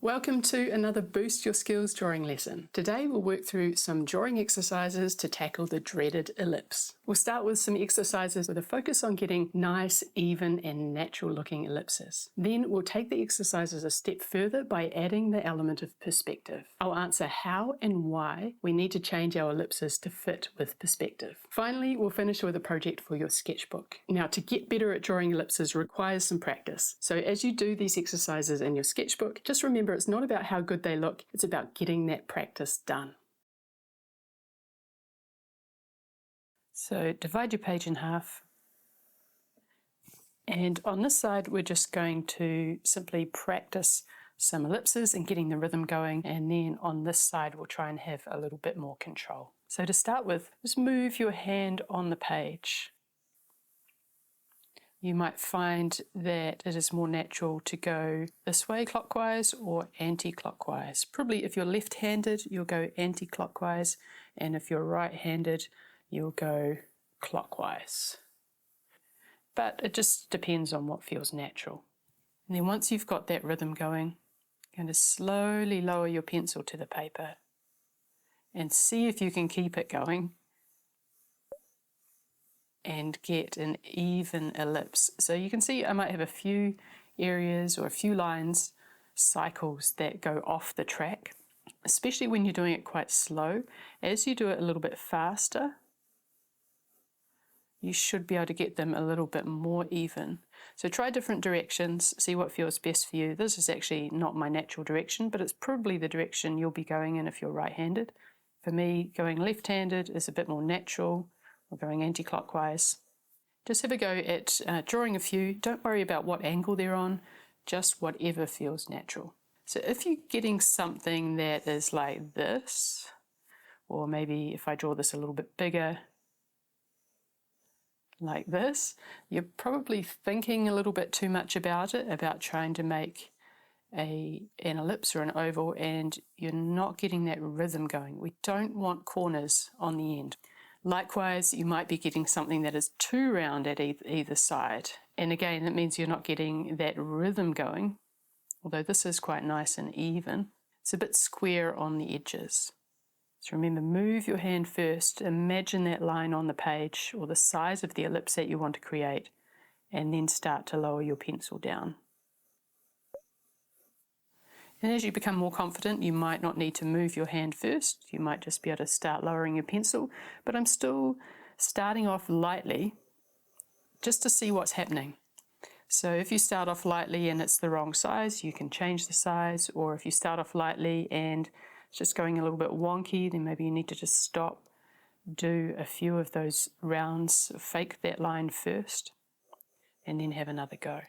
Welcome to another Boost Your Skills drawing lesson. Today we'll work through some drawing exercises to tackle the dreaded ellipse. We'll start with some exercises with a focus on getting nice, even and natural looking ellipses. Then we'll take the exercises a step further by adding the element of perspective. I'll answer how and why we need to change our ellipses to fit with perspective. Finally, we'll finish with a project for your sketchbook. Now, to get better at drawing ellipses requires some practice. So as you do these exercises in your sketchbook, just remember it's not about how good they look, it's about getting that practice done. So divide your page in half. And on this side, we're just going to simply practice some ellipses and getting the rhythm going. And then on this side, we'll try and have a little bit more control. So to start with, just move your hand on the page. You might find that it is more natural to go this way clockwise or anti-clockwise. Probably if you're left-handed, you'll go anti-clockwise, and if you're right-handed, you'll go clockwise. But it just depends on what feels natural. And then once you've got that rhythm going, you're going to slowly lower your pencil to the paper and see if you can keep it going and get an even ellipse. So you can see I might have a few areas or a few lines, cycles that go off the track, especially when you're doing it quite slow. As you do it a little bit faster, you should be able to get them a little bit more even. So try different directions, see what feels best for you. This is actually not my natural direction, but it's probably the direction you'll be going in if you're right-handed. For me, going left-handed is a bit more natural. We're going anti-clockwise. Just have a go at drawing a few. Don't worry about what angle they're on, just whatever feels natural. So if you're getting something that is like this, or maybe if I draw this a little bit bigger, like this, you're probably thinking a little bit too much about it, about trying to make an ellipse or an oval, and you're not getting that rhythm going. We don't want corners on the end. Likewise, you might be getting something that is too round at either side. And again, that means you're not getting that rhythm going, although this is quite nice and even. It's a bit square on the edges. So remember, move your hand first, imagine that line on the page or the size of the ellipse that you want to create, and then start to lower your pencil down. And as you become more confident, you might not need to move your hand first. You might just be able to start lowering your pencil. But I'm still starting off lightly just to see what's happening. So if you start off lightly and it's the wrong size, you can change the size. Or if you start off lightly and it's just going a little bit wonky, then maybe you need to just stop, do a few of those rounds, fake that line first, and then have another go.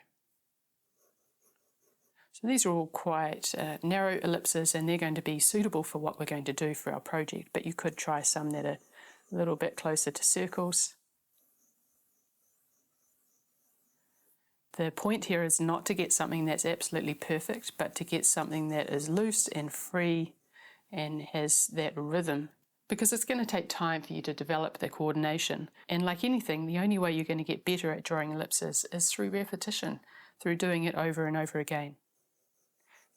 So these are all quite narrow ellipses, and they're going to be suitable for what we're going to do for our project, but you could try some that are a little bit closer to circles. The point here is not to get something that's absolutely perfect, but to get something that is loose and free and has that rhythm, because it's going to take time for you to develop the coordination. And like anything, the only way you're going to get better at drawing ellipses is through repetition, through doing it over and over again.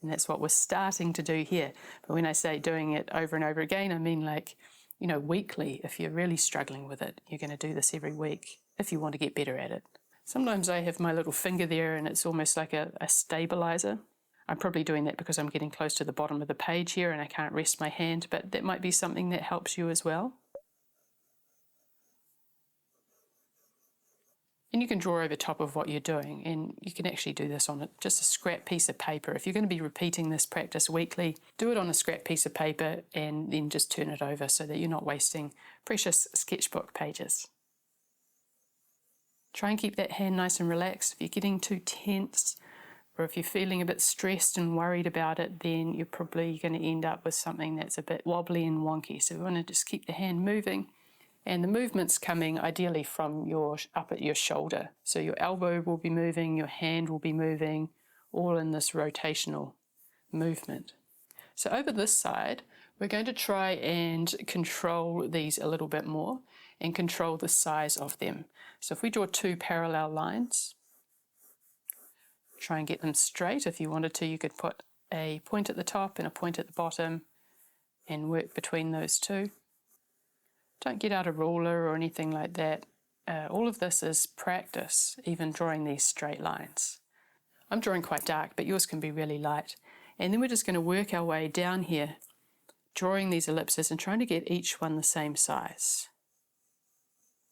And that's what we're starting to do here. But when I say doing it over and over again, I mean weekly. If you're really struggling with it, you're going to do this every week if you want to get better at it. Sometimes I have my little finger there and it's almost like a stabilizer. I'm probably doing that because I'm getting close to the bottom of the page here and I can't rest my hand, but that might be something that helps you as well. And you can draw over top of what you're doing, and you can actually do this on just a scrap piece of paper. If you're going to be repeating this practice weekly, do it on a scrap piece of paper and then just turn it over so that you're not wasting precious sketchbook pages. Try and keep that hand nice and relaxed. If you're getting too tense, or if you're feeling a bit stressed and worried about it, then you're probably going to end up with something that's a bit wobbly and wonky. So we want to just keep the hand moving. And the movement's coming ideally from up at your shoulder. So your elbow will be moving, your hand will be moving, all in this rotational movement. So over this side, we're going to try and control these a little bit more and control the size of them. So if we draw two parallel lines, try and get them straight. If you wanted to, you could put a point at the top and a point at the bottom and work between those two. Don't get out a ruler or anything like that. All of this is practice, even drawing these straight lines. I'm drawing quite dark, but yours can be really light. And then we're just going to work our way down here, drawing these ellipses and trying to get each one the same size.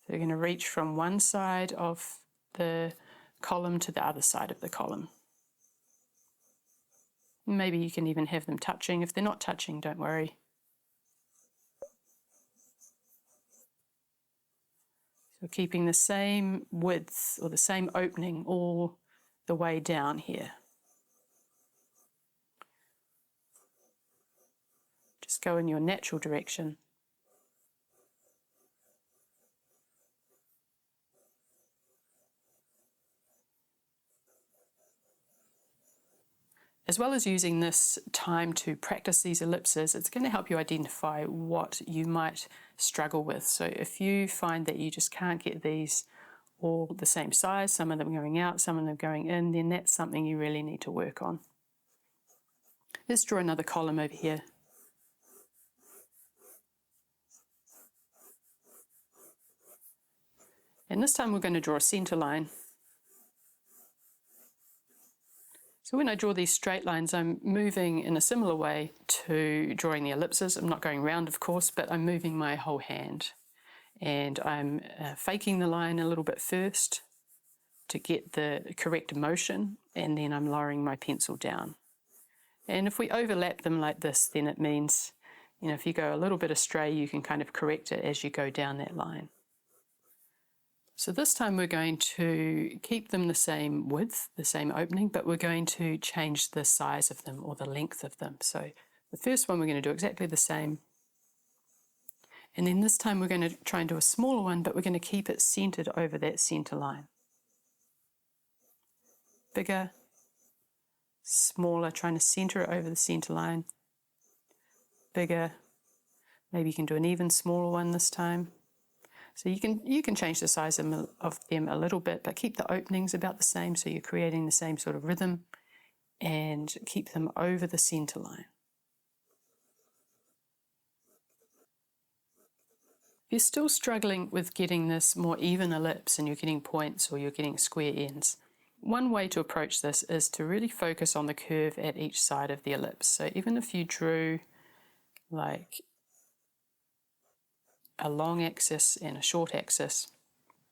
So we're going to reach from one side of the column to the other side of the column. Maybe you can even have them touching. If they're not touching, don't worry. So keeping the same width or the same opening all the way down here. Just go in your natural direction. As well as using this time to practice these ellipses, it's going to help you identify what you might struggle with. So if you find that you just can't get these all the same size, some of them going out, some of them going in, then that's something you really need to work on. Let's draw another column over here. And this time we're going to draw a center line. So when I draw these straight lines, I'm moving in a similar way to drawing the ellipses. I'm not going round, of course, but I'm moving my whole hand. And I'm faking the line a little bit first to get the correct motion, and then I'm lowering my pencil down. And if we overlap them like this, then it means, if you go a little bit astray, you can kind of correct it as you go down that line. So this time we're going to keep them the same width, the same opening, but we're going to change the size of them or the length of them. So the first one we're going to do exactly the same. And then this time we're going to try and do a smaller one, but we're going to keep it centered over that center line. Bigger, smaller, trying to center it over the center line. Bigger, maybe you can do an even smaller one this time. So you can change the size of them a little bit, but keep the openings about the same, so you're creating the same sort of rhythm, and keep them over the center line. If you're still struggling with getting this more even ellipse and you're getting points or you're getting square ends, one way to approach this is to really focus on the curve at each side of the ellipse. So even if you drew like a long axis and a short axis,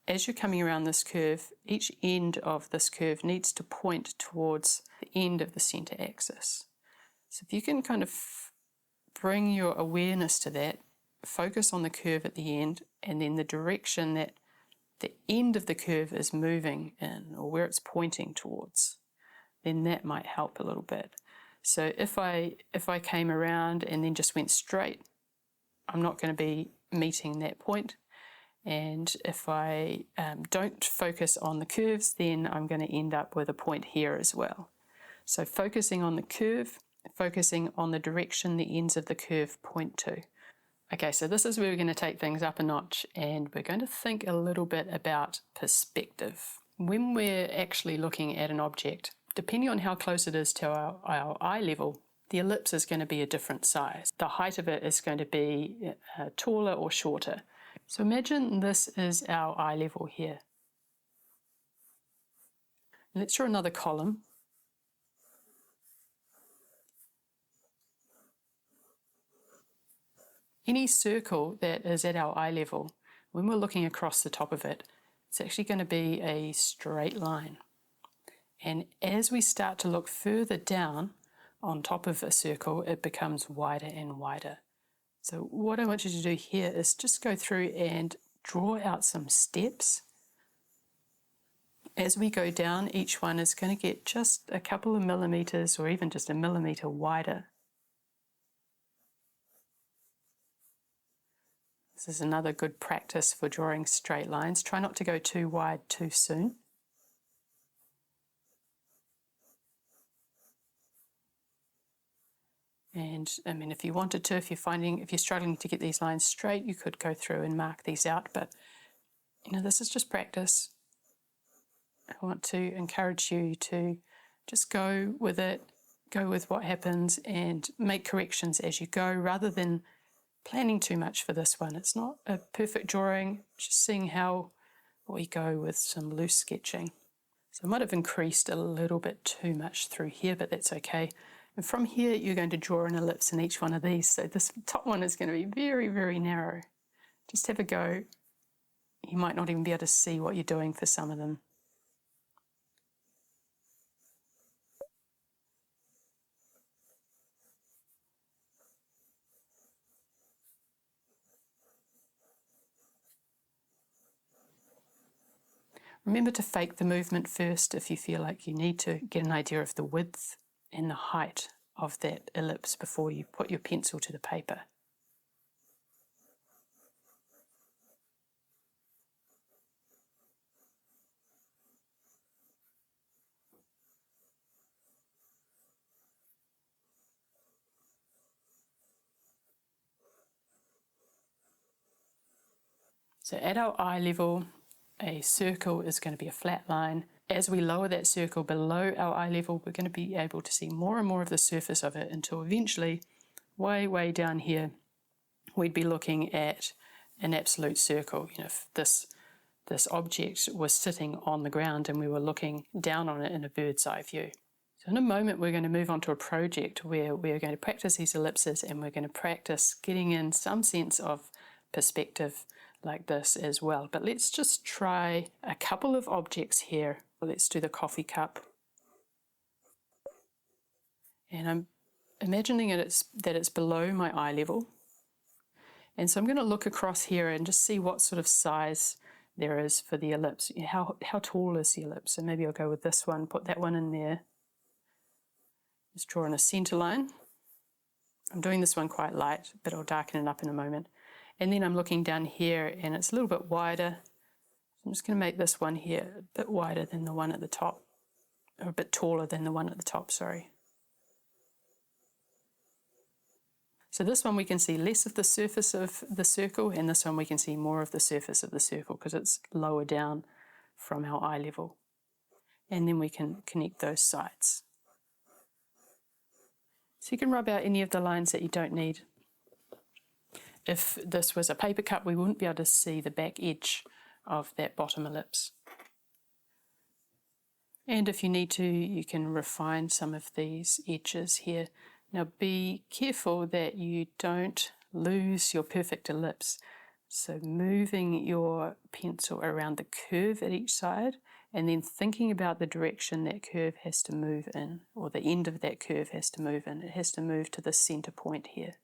as you're coming around this curve, each end of this curve needs to point towards the end of the center axis. So if you can kind of bring your awareness to that, focus on the curve at the end, and then the direction that the end of the curve is moving in, or where it's pointing towards, then that might help a little bit. So if I came around and then just went straight, I'm not going to be meeting that point. And if I don't focus on the curves, then I'm going to end up with a point here as well. So focusing on the curve, focusing on the direction the ends of the curve point to. Okay, so this is where we're going to take things up a notch, and we're going to think a little bit about perspective. When we're actually looking at an object, depending on how close it is to our eye level, the ellipse is going to be a different size. The height of it is going to be taller or shorter. So imagine this is our eye level here. Let's draw another column. Any circle that is at our eye level, when we're looking across the top of it, it's actually going to be a straight line. And as we start to look further down on top of a circle, it becomes wider and wider. So what I want you to do here is just go through and draw out some steps. As we go down, each one is going to get just a couple of millimeters or even just a millimeter wider. This is another good practice for drawing straight lines. Try not to go too wide too soon. And I mean, if you wanted to, if you're struggling to get these lines straight, you could go through and mark these out. But this is just practice. I want to encourage you to just go with it, go with what happens and make corrections as you go rather than planning too much for this one. It's not a perfect drawing, just seeing how we go with some loose sketching. So I might have increased a little bit too much through here, but that's okay. And from here, you're going to draw an ellipse in each one of these. So this top one is going to be very, very narrow. Just have a go. You might not even be able to see what you're doing for some of them. Remember to fake the movement first if you feel like you need to get an idea of the width and the height of that ellipse before you put your pencil to the paper. So at our eye level, a circle is going to be a flat line. As we lower that circle below our eye level, we're going to be able to see more and more of the surface of it until eventually, way down here, we'd be looking at an absolute circle. You know, if this object was sitting on the ground and we were looking down on it in a bird's eye view. So in a moment, we're going to move on to a project where we're going to practice these ellipses and we're going to practice getting in some sense of perspective like this as well. But let's just try a couple of objects here. Let's do the coffee cup. And I'm imagining that it's below my eye level. And so I'm going to look across here and just see what sort of size there is for the ellipse. How tall is the ellipse? So maybe I'll go with this one, put that one in there. Just draw in a center line. I'm doing this one quite light, but I'll darken it up in a moment. And then I'm looking down here and it's a little bit wider. I'm just going to make this one here a bit wider than the one at the top, or a bit taller than the one at the top, sorry. So this one we can see less of the surface of the circle, and this one we can see more of the surface of the circle because it's lower down from our eye level. And then we can connect those sides. So you can rub out any of the lines that you don't need. If this was a paper cup, we wouldn't be able to see the back edge of that bottom ellipse. And if you need to, you can refine some of these edges here. Now be careful that you don't lose your perfect ellipse. So moving your pencil around the curve at each side and then thinking about the direction that curve has to move in, or the end of that curve has to move in. It has to move to the center point here.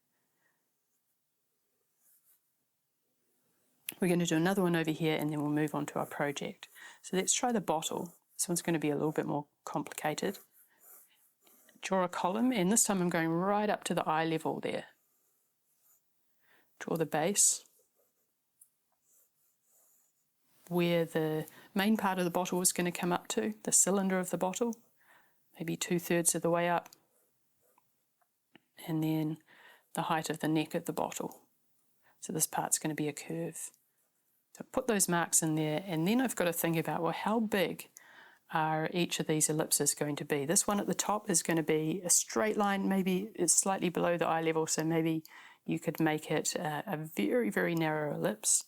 We're going to do another one over here and then we'll move on to our project. So let's try the bottle. This one's going to be a little bit more complicated. Draw a column, and this time I'm going right up to the eye level there. Draw the base, where the main part of the bottle is going to come up to, the cylinder of the bottle, maybe 2/3 of the way up, and then the height of the neck of the bottle. So this part's going to be a curve. So put those marks in there, and then I've got to think about, well, how big are each of these ellipses going to be? This one at the top is going to be a straight line, maybe it's slightly below the eye level, so maybe you could make it a very narrow ellipse.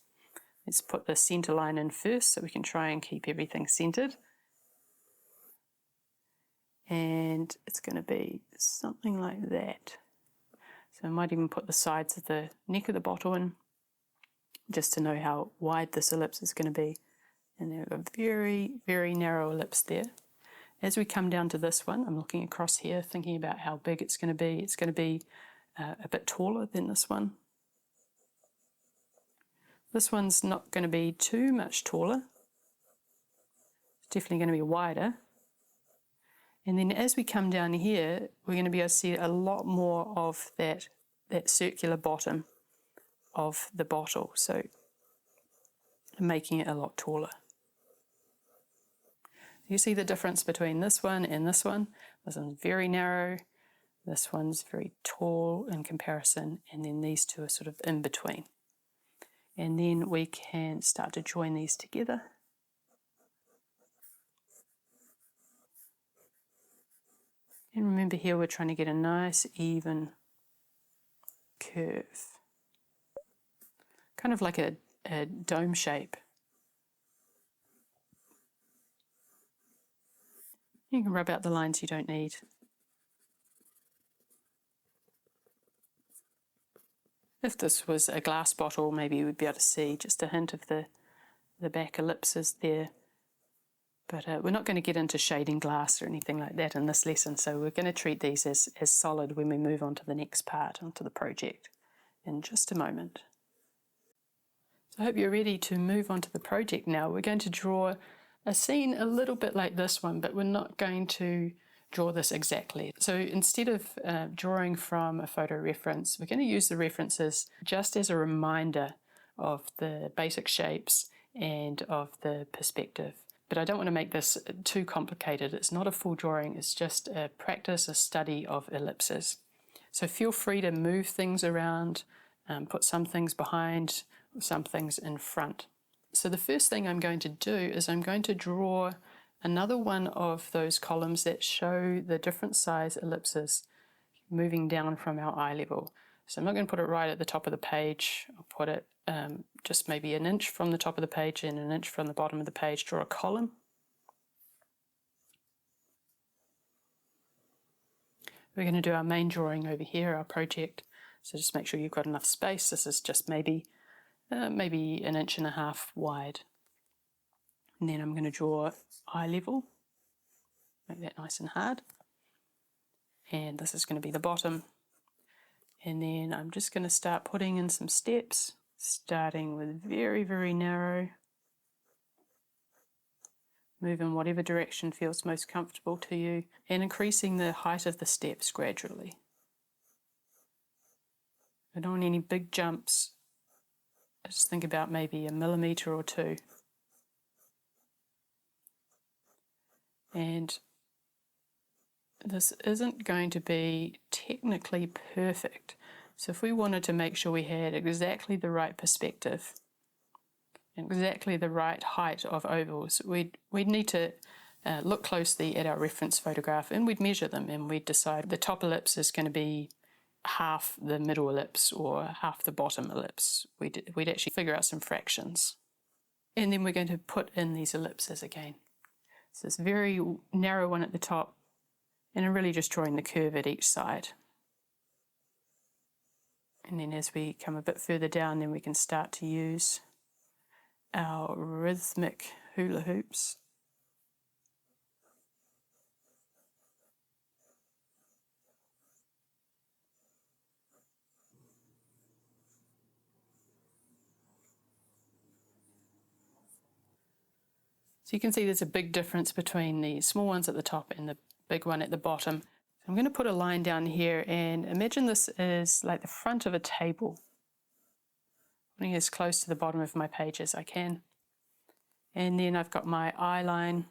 Let's put the center line in first so we can try and keep everything centered. And it's going to be something like that. So I might even put the sides of the neck of the bottle in, just to know how wide this ellipse is going to be. And there's a very narrow ellipse there. As we come down to this one, I'm looking across here, thinking about how big it's going to be. It's going to be a bit taller than this one. This one's not going to be too much taller. It's definitely going to be wider. And then as we come down here, we're going to be able to see a lot more of that circular bottom of the bottle. So making it a lot taller. You see the difference between this one and this one? This one's very narrow, this one's very tall in comparison, and then these two are sort of in between. And then we can start to join these together. And remember here we're trying to get a nice even curve. Kind of like a dome shape. You can rub out the lines you don't need. If this was a glass bottle, maybe you would be able to see just a hint of the back ellipses there. But we're not going to get into shading glass or anything like that in this lesson, so we're going to treat these as solid when we move on to the next part, onto the project, in just a moment. So I hope you're ready to move on to the project now. We're going to draw a scene a little bit like this one, but we're not going to draw this exactly. So instead of drawing from a photo reference, we're going to use the references just as a reminder of the basic shapes and of the perspective. But I don't want to make this too complicated. It's not a full drawing, it's just a practice, a study of ellipses. So feel free to move things around, put some things behind, some things in front. So the first thing I'm going to do is I'm going to draw another one of those columns that show the different size ellipses moving down from our eye level. So I'm not going to put it right at the top of the page. I'll put it just maybe an inch from the top of the page and an inch from the bottom of the page. Draw a column. We're going to do our main drawing over here, our project. So just make sure you've got enough space. This is just maybe an inch and a half wide. And then I'm going to draw eye level, make that nice and hard. And this is going to be the bottom. And then I'm just going to start putting in some steps, starting with very, very narrow. Move in whatever direction feels most comfortable to you, and increasing the height of the steps gradually. I don't want any big jumps. Just think about maybe a millimetre or two. And this isn't going to be technically perfect. So if we wanted to make sure we had exactly the right perspective, exactly the right height of ovals, we'd need to look closely at our reference photograph, and we'd measure them, and we'd decide the top ellipse is going to be half the middle ellipse or half the bottom ellipse. We'd actually figure out some fractions. And then we're going to put in these ellipses again. So this very narrow one at the top, and I'm really just drawing the curve at each side. And then as we come a bit further down, then we can start to use our rhythmic hula hoops. So you can see there's a big difference between the small ones at the top and the big one at the bottom. I'm going to put a line down here, and imagine this is like the front of a table. I'm putting as close to the bottom of my page as I can. And then I've got my eye line,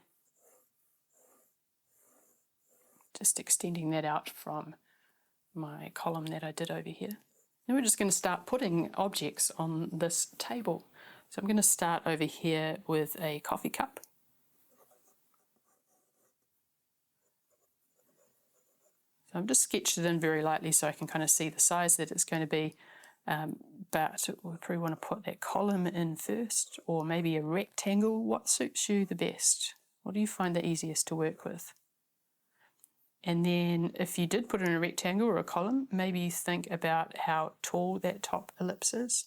just extending that out from my column that I did over here. And we're just going to start putting objects on this table. So I'm going to start over here with a coffee cup. So I've just sketched it in very lightly so I can kind of see the size that it's going to be. But we probably want to put that column in first, or maybe a rectangle. What suits you the best? What do you find the easiest to work with? And then if you did put in a rectangle or a column, maybe you think about how tall that top ellipse is.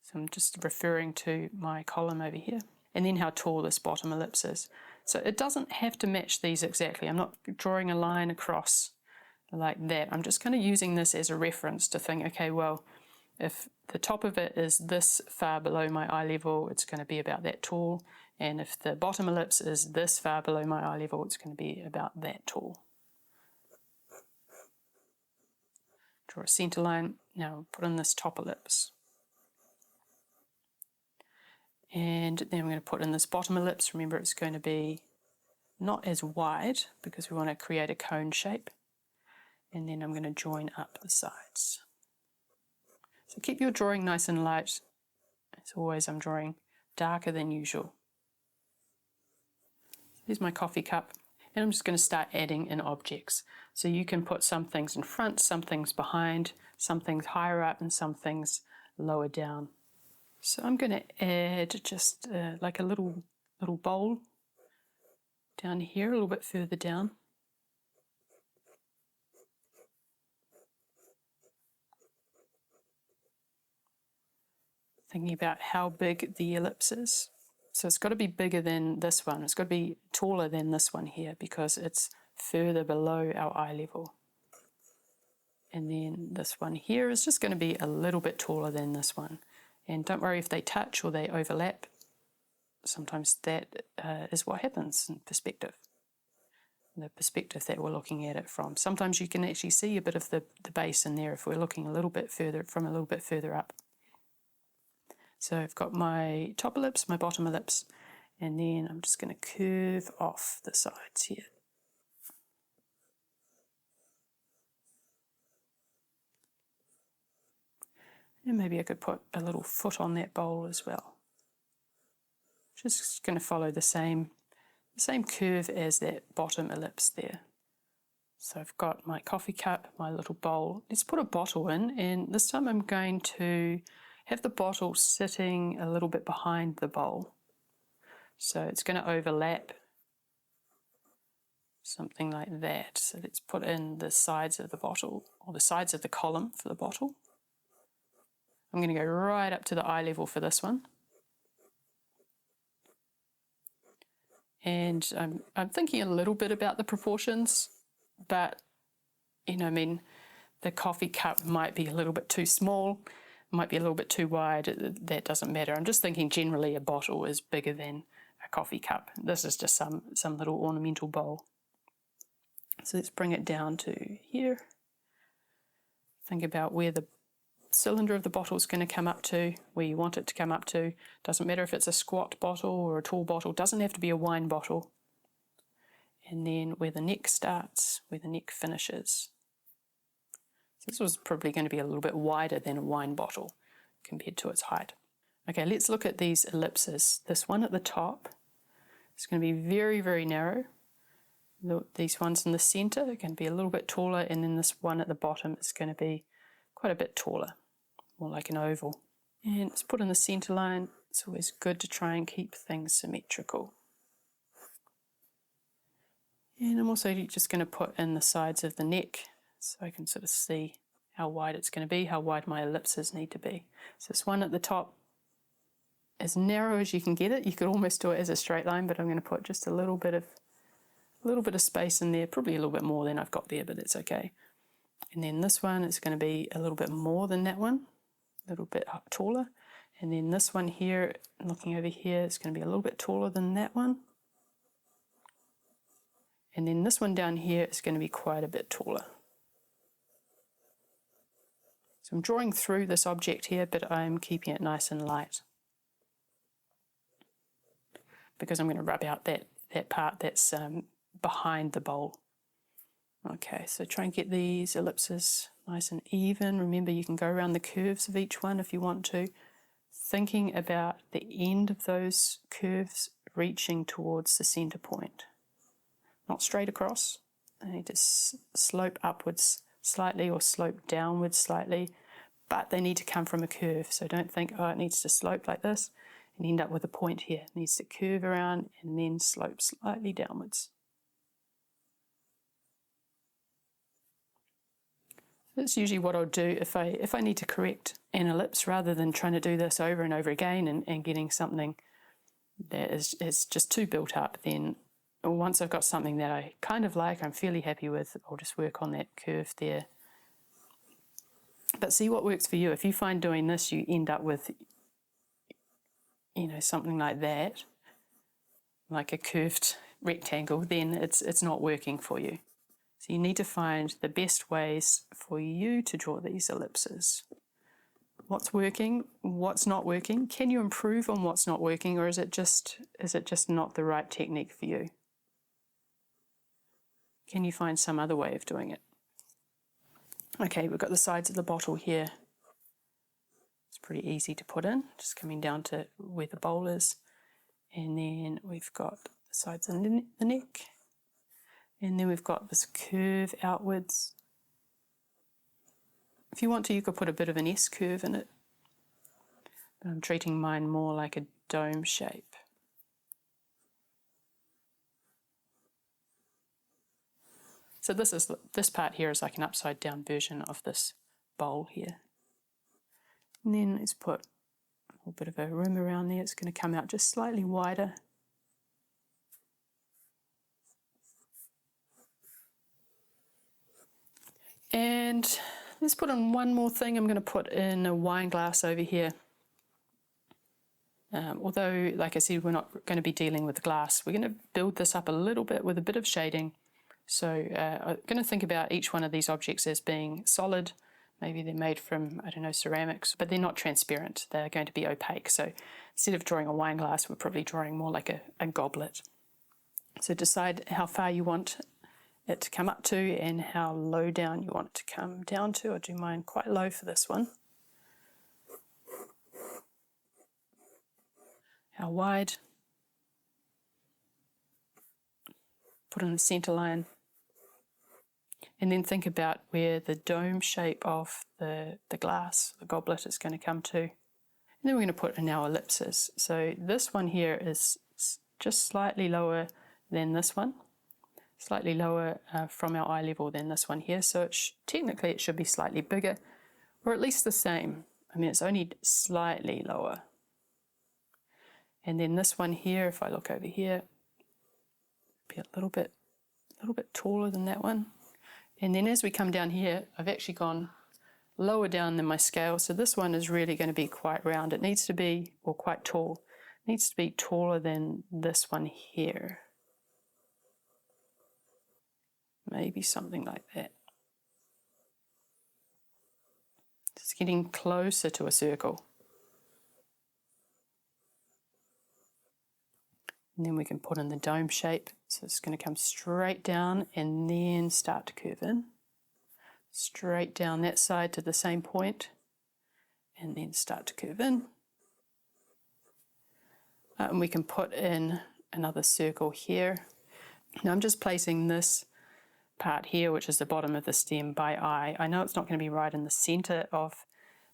So I'm just referring to my column over here. And then how tall this bottom ellipse is. So it doesn't have to match these exactly. I'm not drawing a line across like that. I'm just kind of using this as a reference to think, okay, well, if the top of it is this far below my eye level, it's going to be about that tall. And if the bottom ellipse is this far below my eye level, it's going to be about that tall. Draw a center line. Now put in this top ellipse. And then we're going to put in this bottom ellipse. Remember, it's going to be not as wide because we want to create a cone shape. And then I'm going to join up the sides. So keep your drawing nice and light. As always, I'm drawing darker than usual. Here's my coffee cup. and I'm just going to start adding in objects. So you can put some things in front, some things behind, some things higher up and some things lower down. So I'm going to add just like a little bowl down here, a little bit further down. Thinking about how big the ellipse is. So it's got to be bigger than this one. It's got to be taller than this one here because it's further below our eye level. And then this one here is just going to be a little bit taller than this one. And don't worry if they touch or they overlap. Sometimes that is what happens in perspective. The perspective that we're looking at it from. Sometimes you can actually see a bit of the base in there if we're looking a little bit further up. So I've got my top ellipse, my bottom ellipse, and then I'm just going to curve off the sides here. And maybe I could put a little foot on that bowl as well. Just going to follow the same curve as that bottom ellipse there. So I've got my coffee cup, my little bowl. Let's put a bottle in, and this time I'm going to have the bottle sitting a little bit behind the bowl. So it's going to overlap, something like that. So let's put in the sides of the bottle, or the sides of the column for the bottle. I'm going to go right up to the eye level for this one. And I'm thinking a little bit about the proportions, but, the coffee cup might be a little bit too small, might be a little bit too wide. That doesn't matter. I'm just thinking generally a bottle is bigger than a coffee cup. This is just some little ornamental bowl. So let's bring it down to here. Think about where the cylinder of the bottle is going to come up to, where you want it to come up to. Doesn't matter if it's a squat bottle or a tall bottle. Doesn't have to be a wine bottle. And then where the neck starts, where the neck finishes. So this was probably going to be a little bit wider than a wine bottle compared to its height. Okay, let's look at these ellipses. This one at the top is going to be very, very narrow. These ones in the center are going to be a little bit taller, and then this one at the bottom is going to be quite a bit taller, more like an oval. And it's put in the center line. It's always good to try and keep things symmetrical. And I'm also just going to put in the sides of the neck so I can sort of see how wide it's going to be, how wide my ellipses need to be. So this one at the top, as narrow as you can get it. You could almost do it as a straight line, but I'm going to put just a little bit of space in there, probably a little bit more than I've got there, but it's okay. And then this one is going to be a little bit more than that one, a little bit taller. And then this one here, looking over here, is going to be a little bit taller than that one. And then this one down here is going to be quite a bit taller. So I'm drawing through this object here, but I'm keeping it nice and light, because I'm going to rub out that part that's behind the bowl. Okay, so try and get these ellipses nice and even. Remember, you can go around the curves of each one if you want to, thinking about the end of those curves reaching towards the center point. Not straight across. They need to slope upwards slightly or slope downwards slightly, but they need to come from a curve. So don't think, oh, it needs to slope like this and end up with a point here. It needs to curve around and then slope slightly downwards. That's usually what I'll do if I need to correct an ellipse, rather than trying to do this over and over again and getting something that is just too built up. Then once I've got something that I kind of like, I'm fairly happy with, I'll just work on that curve there. But see what works for you. If you find doing this you end up with, something like that, like a curved rectangle, then it's not working for you. So you need to find the best ways for you to draw these ellipses. What's working? What's not working? Can you improve on what's not working, or is it just not the right technique for you? Can you find some other way of doing it? Okay, we've got the sides of the bottle here. It's pretty easy to put in, just coming down to where the bowl is. And then we've got the sides of the neck. And then we've got this curve outwards. If you want to, you could put a bit of an S curve in it. But I'm treating mine more like a dome shape. So this part here is like an upside down version of this bowl here. And then let's put a little bit of a rim around there. It's going to come out just slightly wider. And let's put in one more thing. I'm going to put in a wine glass over here. Although, like I said, we're not going to be dealing with glass. We're going to build this up a little bit with a bit of shading. So I'm going to think about each one of these objects as being solid. Maybe they're made from, I don't know, ceramics, but they're not transparent. They're going to be opaque. So instead of drawing a wine glass, we're probably drawing more like a goblet. So decide how far you want it to come up to and how low down you want it to come down to. I'll do mine quite low for this one. How wide? Put in the center line. And then think about where the dome shape of the glass, the goblet, is going to come to. And then we're going to put in our ellipses. So this one here is just slightly lower than this one. Slightly lower from our eye level than this one here. So technically it should be slightly bigger, or at least the same. I mean, it's only slightly lower. And then this one here, if I look over here, be a little bit taller than that one. And then as we come down here, I've actually gone lower down than my scale. So this one is really going to be quite round. It needs to be, or quite tall. It needs to be taller than this one here. Maybe something like that. It's getting closer to a circle. And then we can put in the dome shape. So it's going to come straight down and then start to curve in. Straight down that side to the same point and then start to curve in. And we can put in another circle here. Now I'm just placing this part here, which is the bottom of the stem, by eye. I know it's not going to be right in the center of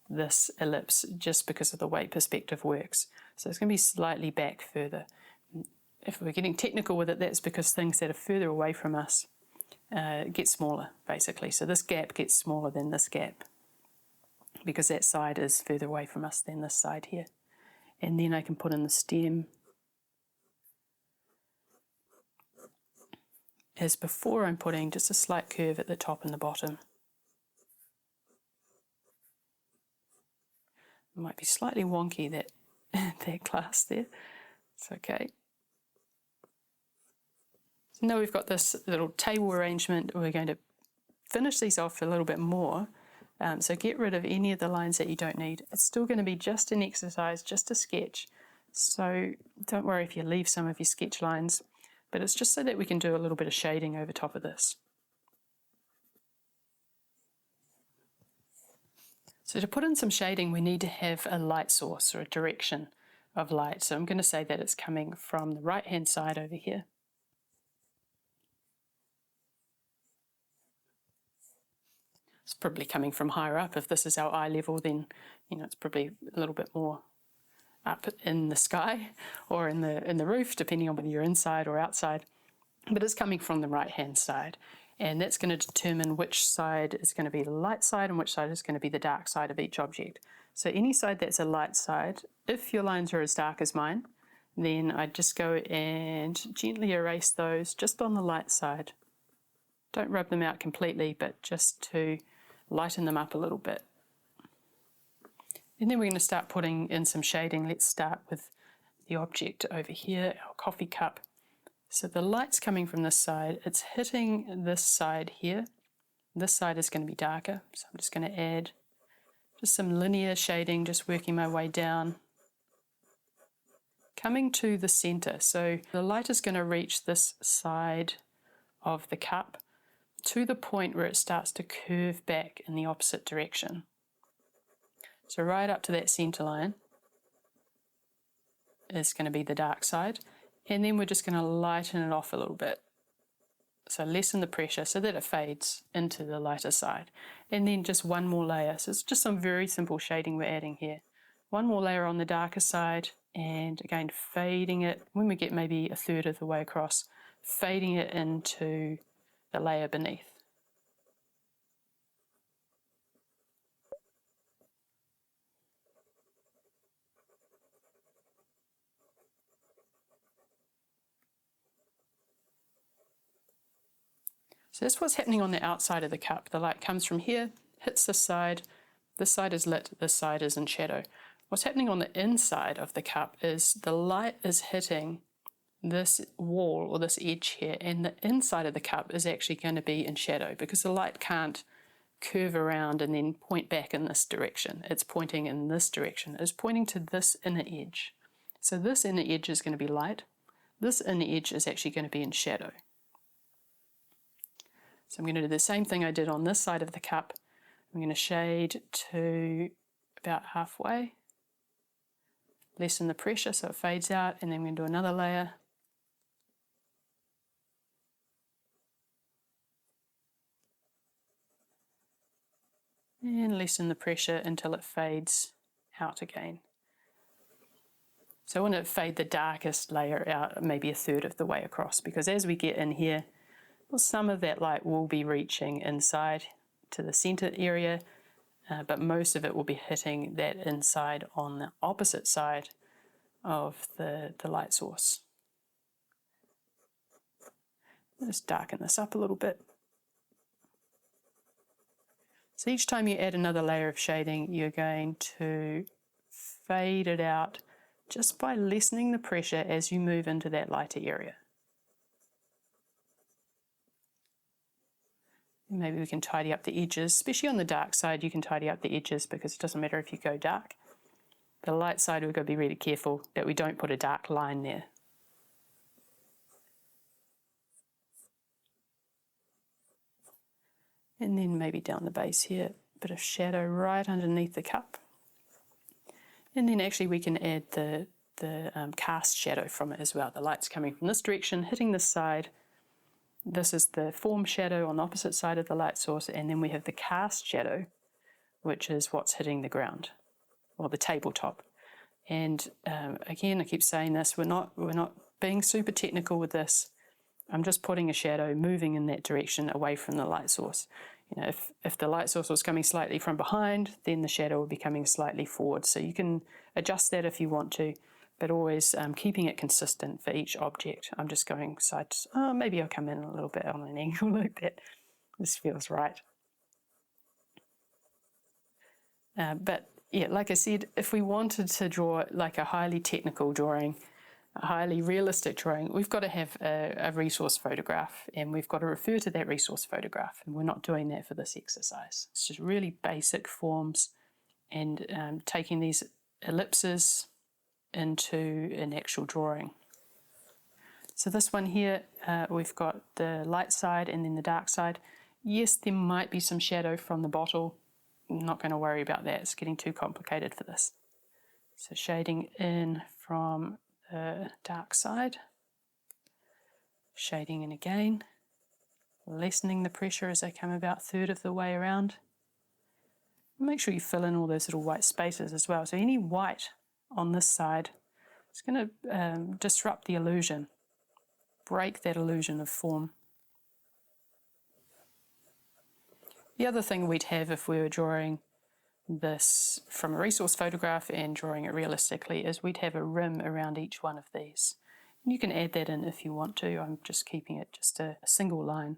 this ellipse just because of the way perspective works. So it's going to be slightly back further. If we're getting technical with it, that's because things that are further away from us get smaller, basically. So this gap gets smaller than this gap because that side is further away from us than this side here. And then I can put in the stem as before. I'm putting just a slight curve at the top and the bottom. It might be slightly wonky, that glass there. It's okay. So now we've got this little table arrangement. We're going to finish these off a little bit more. So get rid of any of the lines that you don't need. It's still going to be just an exercise, just a sketch. So don't worry if you leave some of your sketch lines, but it's just so that we can do a little bit of shading over top of this. So to put in some shading, we need to have a light source or a direction of light. So I'm going to say that it's coming from the right-hand side over here. It's probably coming from higher up. If this is our eye level, then it's probably a little bit more up in the sky or in the roof, depending on whether you're inside or outside. But it's coming from the right-hand side, and that's going to determine which side is going to be the light side and which side is going to be the dark side of each object. So any side that's a light side, if your lines are as dark as mine, then I'd just go and gently erase those just on the light side. Don't rub them out completely, but just to lighten them up a little bit. And then we're going to start putting in some shading. Let's start with the object over here, our coffee cup. So the light's coming from this side. It's hitting this side here. This side is going to be darker. So I'm just going to add just some linear shading, just working my way down. Coming to the center. So the light is going to reach this side of the cup to the point where it starts to curve back in the opposite direction. So right up to that center line is going to be the dark side, and then we're just going to lighten it off a little bit. So lessen the pressure so that it fades into the lighter side. And then just one more layer. So it's just some very simple shading we're adding here. One more layer on the darker side, and again fading it, when we get maybe a third of the way across, fading it into the layer beneath. So that's what's happening on the outside of the cup. The light comes from here, hits this side is lit, this side is in shadow. What's happening on the inside of the cup is the light is hitting this wall or this edge here, and the inside of the cup is actually going to be in shadow because the light can't curve around and then point back in this direction. It's pointing in this direction. It's pointing to this inner edge. So this inner edge is going to be light. This inner edge is actually going to be in shadow. So I'm going to do the same thing I did on this side of the cup. I'm going to shade to about halfway, lessen the pressure so it fades out, and then I'm going to do another layer. And lessen the pressure until it fades out again. So I want to fade the darkest layer out maybe a third of the way across, because as we get in here, well, some of that light will be reaching inside to the center area, but most of it will be hitting that inside on the opposite side of the light source. Let's darken this up a little bit. So each time you add another layer of shading, you're going to fade it out just by lessening the pressure as you move into that lighter area. Maybe we can tidy up the edges, especially on the dark side. You can tidy up the edges because it doesn't matter if you go dark. The light side, we've got to be really careful that we don't put a dark line there. And then maybe down the base here, a bit of shadow right underneath the cup. And then actually we can add the cast shadow from it as well. The light's coming from this direction, hitting this side. This is the form shadow on the opposite side of the light source, and then we have the cast shadow, which is what's hitting the ground, or the tabletop. And again, I keep saying this, we're not being super technical with this. I'm just putting a shadow moving in that direction away from the light source. You know, if the light source was coming slightly from behind, then the shadow will be coming slightly forward. So you can adjust that if you want to, but always keeping it consistent for each object. I'm just going side to, oh, maybe I'll come in a little bit on an angle like that. This feels right. But yeah, like I said, if we wanted to draw like a highly technical drawing, a highly realistic drawing, we've got to have a resource photograph, and we've got to refer to that resource photograph, and we're not doing that for this exercise. It's just really basic forms and taking these ellipses into an actual drawing. So this one here, we've got the light side and then the dark side. Yes, there might be some shadow from the bottle. I'm not going to worry about that. It's getting too complicated for this. So shading in from the dark side, shading in again, lessening the pressure as I come about a third of the way around. Make sure you fill in all those little white spaces as well. So any white on this side, it's going to disrupt the illusion, break that illusion of form. The other thing we'd have if we were drawing this from a resource photograph and drawing it realistically is we'd have a rim around each one of these. And you can add that in if you want to. I'm just keeping it just a single line.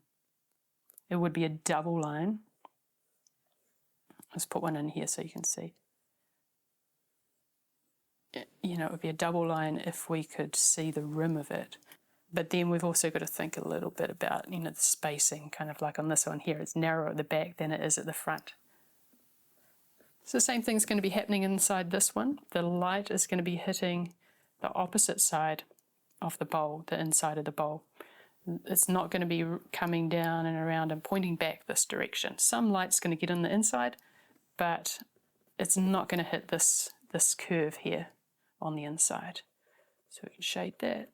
It would be a double line. Let's put one in here so you can see. You know, it would be a double line if we could see the rim of it. But then we've also got to think a little bit about, you know, the spacing, kind of like on this one here. It's narrower at the back than it is at the front. So the same thing's going to be happening inside this one. The light is going to be hitting the opposite side of the bowl, the inside of the bowl. It's not going to be coming down and around and pointing back this direction. Some light's going to get in the inside, but it's not going to hit this curve here on the inside. So we can shade that.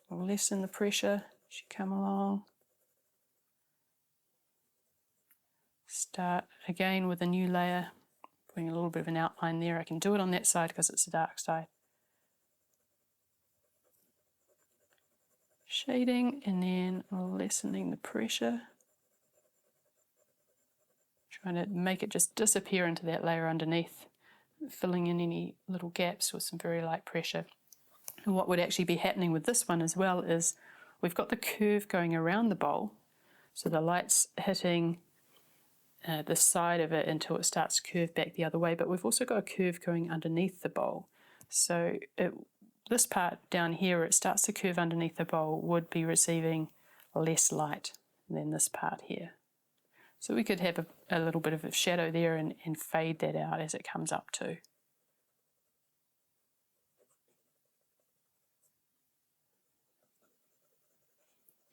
We'll lessen the pressure, As you come along, start again with a new layer, putting a little bit of an outline there. I can do it on that side because it's a dark side. Shading and then lessening the pressure. Trying to make it just disappear into that layer underneath, filling in any little gaps with some very light pressure. And what would actually be happening with this one as well is we've got the curve going around the bowl, so the light's hitting the side of it until it starts to curve back the other way, but we've also got a curve going underneath the bowl. So this part down here, it starts to curve underneath the bowl, would be receiving less light than this part here. So we could have a little bit of a shadow there and fade that out as it comes up too.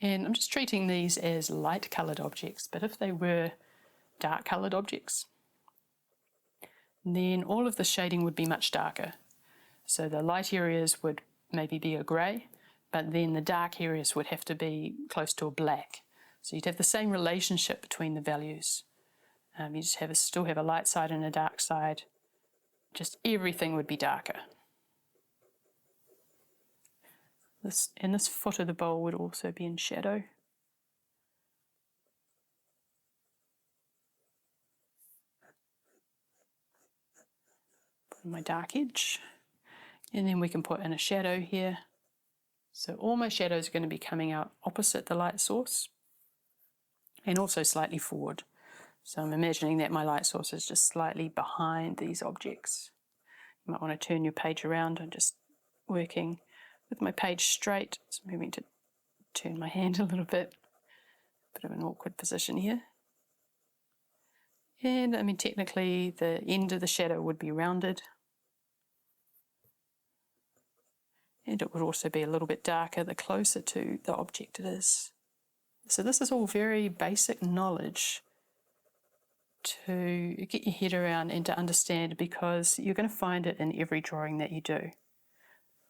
And I'm just treating these as light coloured objects, but if they were dark coloured objects, then all of the shading would be much darker. So the light areas would maybe be a grey, but then the dark areas would have to be close to a black. So you'd have the same relationship between the values. You just still have a light side and a dark side, just everything would be darker. This foot of the bowl would also be in shadow. Put in my dark edge, and then we can put in a shadow here. So all my shadows are going to be coming out opposite the light source and also slightly forward. So I'm imagining that my light source is just slightly behind these objects. You might want to turn your page around. I'm just working with my page straight. So maybe to turn my hand a little bit. Bit of an awkward position here. And I mean, technically the end of the shadow would be rounded. And it would also be a little bit darker the closer to the object it is. So this is all very basic knowledge to get your head around and to understand, because you're going to find it in every drawing that you do.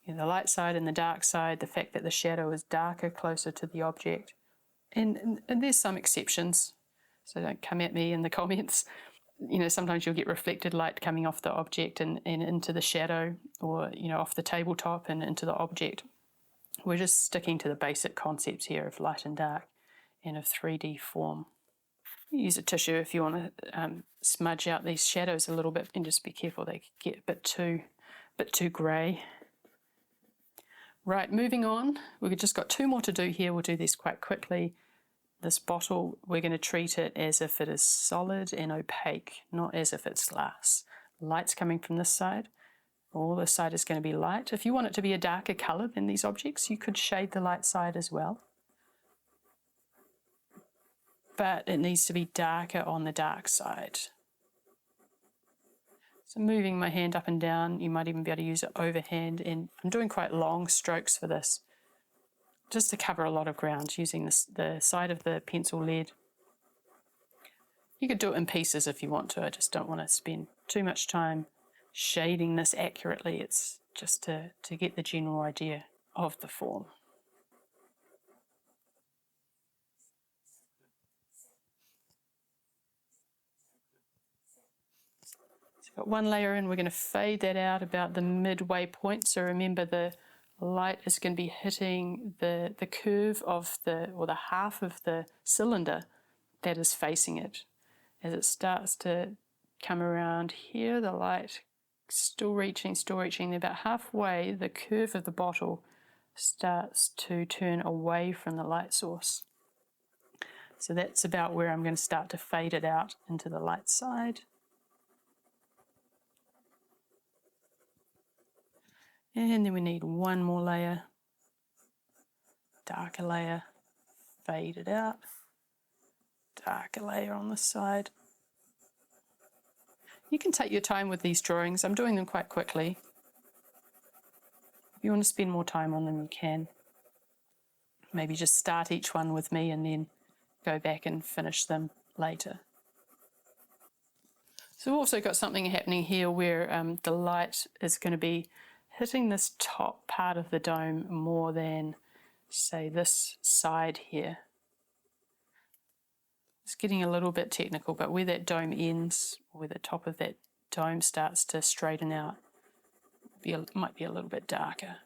The light side and the dark side, the fact that the shadow is darker closer to the object. And there's some exceptions, so don't come at me in the comments. Sometimes you'll get reflected light coming off the object and into the shadow, or off the tabletop and into the object. We're just sticking to the basic concepts here of light and dark and of 3D form. Use a tissue if you want to smudge out these shadows a little bit, and just be careful they get a bit too grey. Right, moving on. We've just got two more to do here. We'll do these quite quickly. This bottle, we're going to treat it as if it is solid and opaque, not as if it's glass. Light's coming from this side. All this side is going to be light. If you want it to be a darker colour than these objects, you could shade the light side as well. But it needs to be darker on the dark side. So moving my hand up and down, you might even be able to use it overhand, and I'm doing quite long strokes for this, just to cover a lot of ground, using the side of the pencil lead. You could do it in pieces if you want to. I just don't want to spend too much time shading this accurately. It's just to get the general idea of the form. Got one layer in, we're going to fade that out about the midway point. So remember, the light is going to be hitting the curve of the half of the cylinder that is facing it. As it starts to come around here, the light still reaching, about halfway, the curve of the bottle starts to turn away from the light source. So that's about where I'm going to start to fade it out into the light side. And then we need one more layer, darker layer, fade it out, darker layer on this side. You can take your time with these drawings. I'm doing them quite quickly. If you want to spend more time on them, you can. Maybe just start each one with me and then go back and finish them later. So we've also got something happening here where the light is going to be hitting this top part of the dome more than, say this side here. It's getting a little bit technical, but where that dome ends, where the top of that dome starts to straighten out, might be a little bit darker.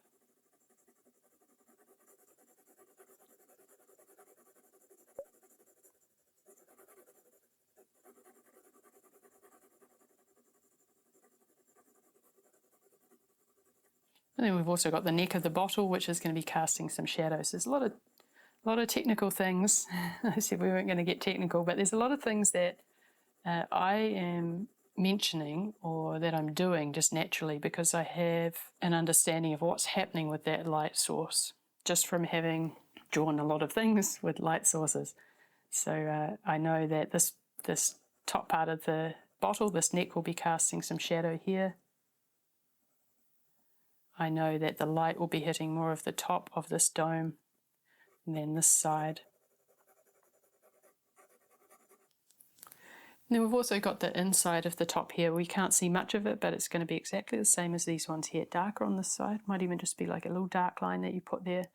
And then we've also got the neck of the bottle, which is going to be casting some shadows. There's a lot of technical things. I said we weren't going to get technical, but there's a lot of things that I am mentioning or that I'm doing just naturally because I have an understanding of what's happening with that light source, just from having drawn a lot of things with light sources. So I know that this top part of the bottle, this neck, will be casting some shadow here. I know that the light will be hitting more of the top of this dome than this side. And then we've also got the inside of the top here. We can't see much of it, but it's going to be exactly the same as these ones here. Darker on this side. Might even just be like a little dark line that you put there.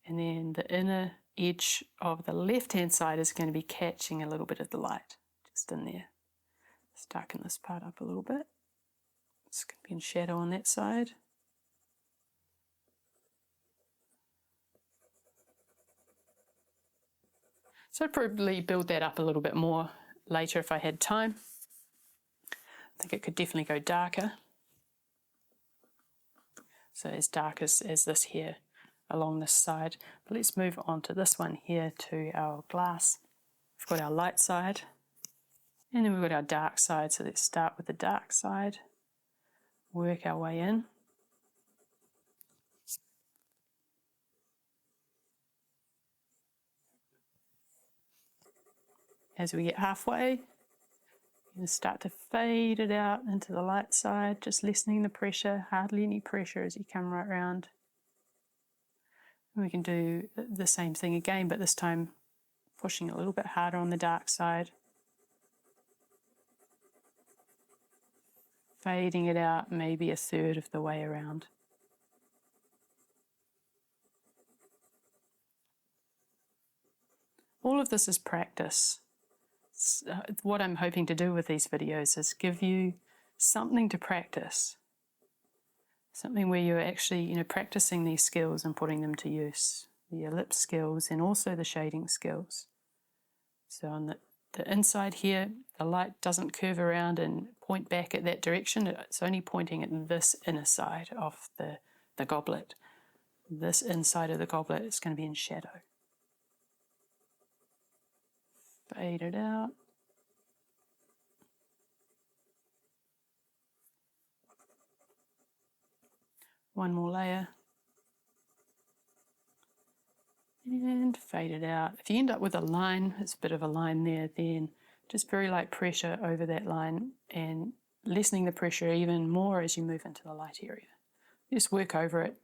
And then the inner edge of the left-hand side is going to be catching a little bit of the light just in there. Let's darken this part up a little bit. It's going to be in shadow on that side. So I'd probably build that up a little bit more later if I had time. I think it could definitely go darker. So as dark as this here along this side. But let's move on to this one here, to our glass. We've got our light side and then we've got our dark side. So let's start with the dark side, work our way in. As we get halfway, you start to fade it out into the light side, just lessening the pressure, hardly any pressure as you come right round. And we can do the same thing again, but this time pushing a little bit harder on the dark side. Fading it out maybe a third of the way around. All of this is practice. What I'm hoping to do with these videos is give you something to practice. Something where you're actually, practicing these skills and putting them to use. The ellipse skills and also the shading skills. So on the inside here, the light doesn't curve around and point back at that direction. It's only pointing at this inner side of the goblet. This inside of the goblet is going to be in shadow. Fade it out. One more layer. And fade it out. If you end up with a line, it's a bit of a line there, then just very light pressure over that line and lessening the pressure even more as you move into the light area. Just work over it.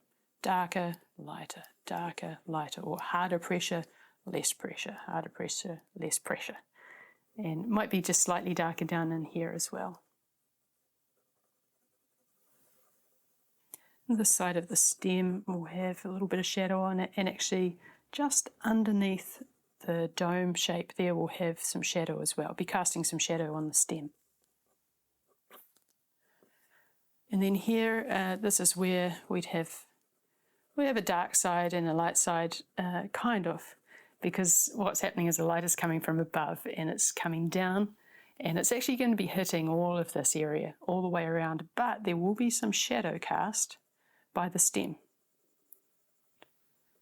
Darker, lighter, or harder pressure, less pressure, harder pressure, less pressure. And it might be just slightly darker down in here as well. This side of the stem will have a little bit of shadow on it, and actually just underneath the dome shape there will have some shadow as well. I'll be casting some shadow on the stem. And then here, this is where we have a dark side and a light side, kind of, because what's happening is the light is coming from above and it's coming down, and it's actually going to be hitting all of this area all the way around, but there will be some shadow cast by the stem.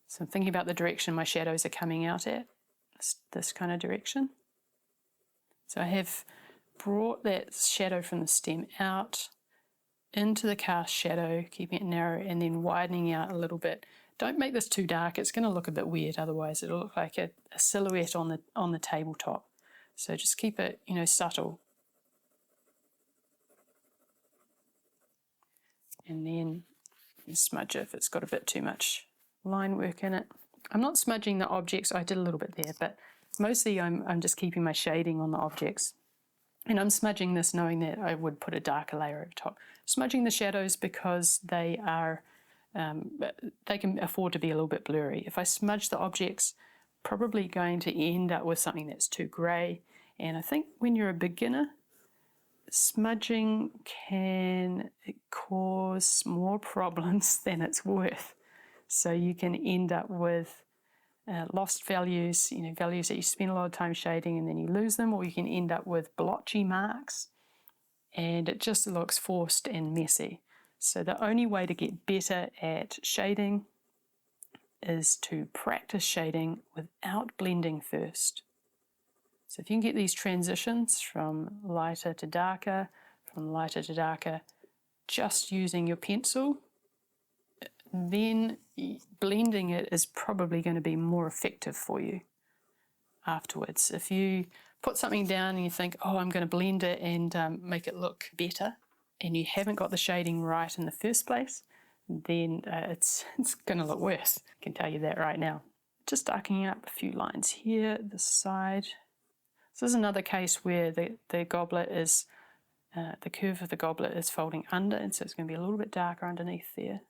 So I'm thinking about the direction my shadows are coming out at, this kind of direction. So I have brought that shadow from the stem out into the cast shadow, keeping it narrow, and then widening out a little bit. Don't make this too dark, it's going to look a bit weird, otherwise it'll look like a silhouette on the tabletop. So just keep it, subtle. And then smudge it if it's got a bit too much line work in it. I'm not smudging the objects, I did a little bit there, but mostly I'm just keeping my shading on the objects. And I'm smudging this knowing that I would put a darker layer over top. Smudging the shadows because they are but they can afford to be a little bit blurry. If I smudge the objects, probably going to end up with something that's too grey. And I think when you're a beginner, smudging can cause more problems than it's worth. So you can end up with lost values, values that you spend a lot of time shading and then you lose them, or you can end up with blotchy marks and it just looks forced and messy. So the only way to get better at shading is to practice shading without blending first. So if you can get these transitions from lighter to darker, just using your pencil, then blending it is probably going to be more effective for you afterwards. If you put something down and you think, oh, I'm going to blend it and make it look better, and you haven't got the shading right in the first place, then it's going to look worse. I can tell you that right now. Just darkening up a few lines here, this side. So this is another case where the goblet is, the curve of the goblet is folding under, and so it's going to be a little bit darker underneath there.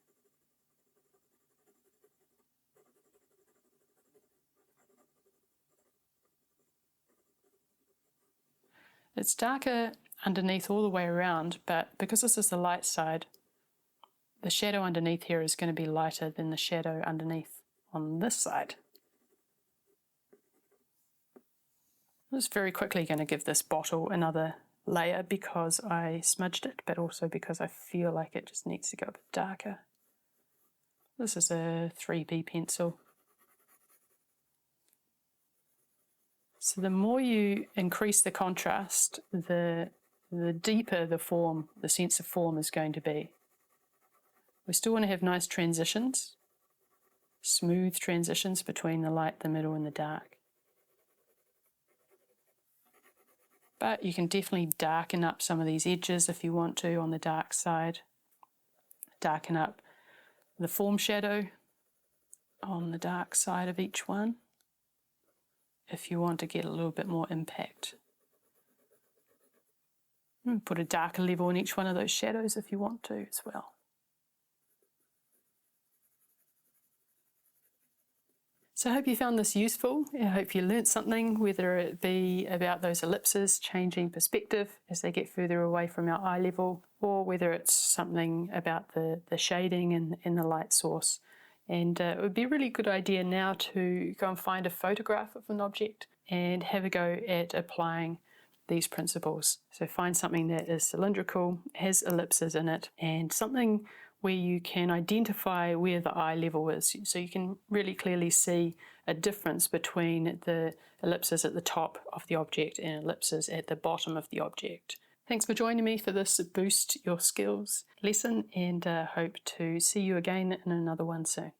It's darker underneath all the way around, but because this is the light side, the shadow underneath here is going to be lighter than the shadow underneath on this side. I'm just very quickly going to give this bottle another layer because I smudged it, but also because I feel like it just needs to go a bit darker. This is a 3B pencil. So the more you increase the contrast, the deeper the form, the sense of form is going to be. We still want to have nice transitions, smooth transitions between the light, the middle, and the dark. But you can definitely darken up some of these edges if you want to on the dark side. Darken up the form shadow on the dark side of each one if you want to get a little bit more impact. And put a darker level in each one of those shadows if you want to as well. So I hope you found this useful. I hope you learnt something, whether it be about those ellipses changing perspective as they get further away from our eye level, or whether it's something about the shading and the light source. And it would be a really good idea now to go and find a photograph of an object and have a go at applying these principles. So find something that is cylindrical, has ellipses in it, and something where you can identify where the eye level is. So you can really clearly see a difference between the ellipses at the top of the object and ellipses at the bottom of the object. Thanks for joining me for this Boost Your Skills lesson, and hope to see you again in another one soon.